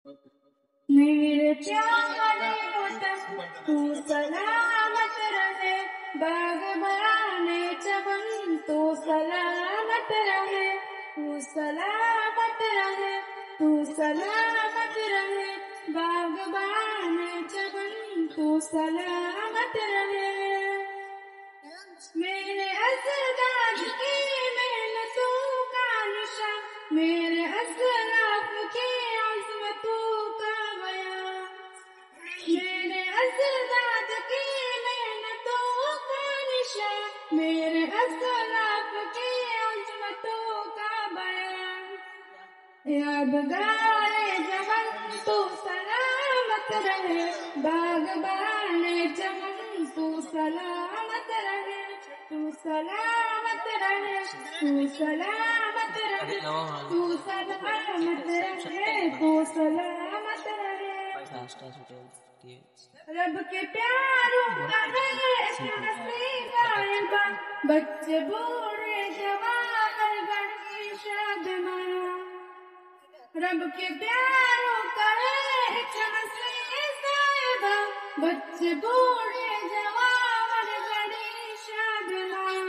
मेरे प्यारे वतन तू सलामत रहे, बागबाने चमन तू सलामत रहे, तू सलामत रहे, तू सलामत रहे, बागबाने चमन तू सलामत रहे। मेरे असदाद की मेहनतों का निशान, मेरे असलाफ के अज़्मतों का बयान, मेरे असदाद की मेहनतों का निशान, मेरे असलाफ के अज़्मतों का बयान। यादगारे जवान तू सलामत रहे, बागबाने चमन तू सलामत रहे, तू सलामत रहे, तू सलामत रहे, तू सलामत रहे, तू सलामत रहे। रब के प्यारों का है नसीबा, बच्चे बूढ़े जवान हर गणी शादमान। रब के प्यारों का है नसीबा, बच्चे बूढ़े जवान हर गणी शादमान।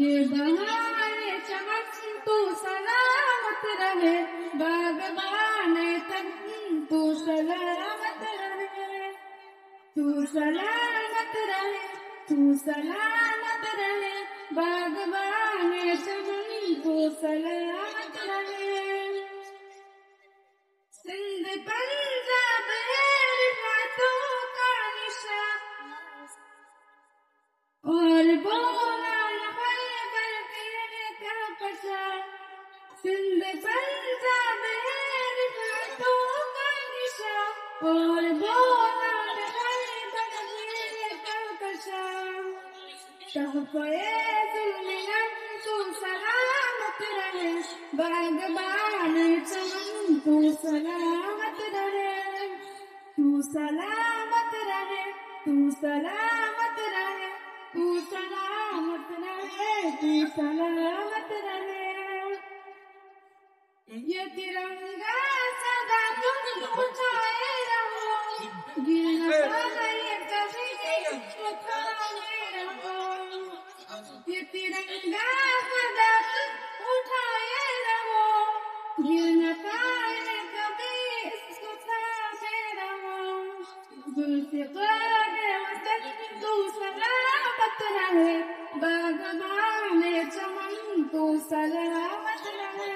ये बहारे चमन तू सलामत रहे, बागबाने चमन तू सलामत रहे, तू सलामत रहे, तू सलामत रहे, बागबाने चमन तू सलामत रहे। सिंध पंजाब है रिफातों का निशान, और बोला खैबर के कहकशा। सिंध पंजाब है रिफातों का निशान, और बोला खैबर के कहकशा। तहफ़े ज़ुल्मियत तू सलामत रहे, बागबाने चमन तू सलामत रहे, तू सलामत रहे, तू सलामत रहे, तू सलामत रहे, तू सलामत रहे। ये तिरंगा सदा तुम उठाए रहो, गिरना पाए कभी उठाए रहो। ये तिरंगा सदा तुम उठाए रहो, गिरना पाए कभी इसको थामे रहो। ज़ुल्फ़िकार वतन तू सलामत रहे, बागबाने चमन तू सलामत रहे,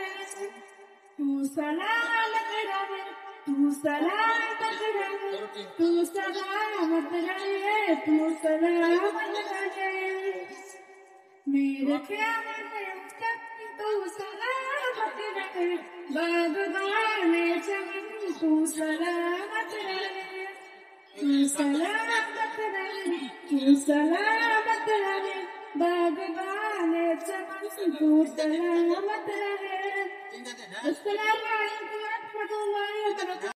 तू सलामत रहे, तू सलामत रहे, तू सलामत रहे, तू सलामत रहे। मेरे प्यारे वतन तू सलामत रहे, बागबाने चमन तू सलामत रहे, तू सलामत रहे, तू सलामत रहे, बागबाने चमन तू सलामत रहे। अस्सलामु अलैकुम व रहमतुल्लाहि व बरकातुहू।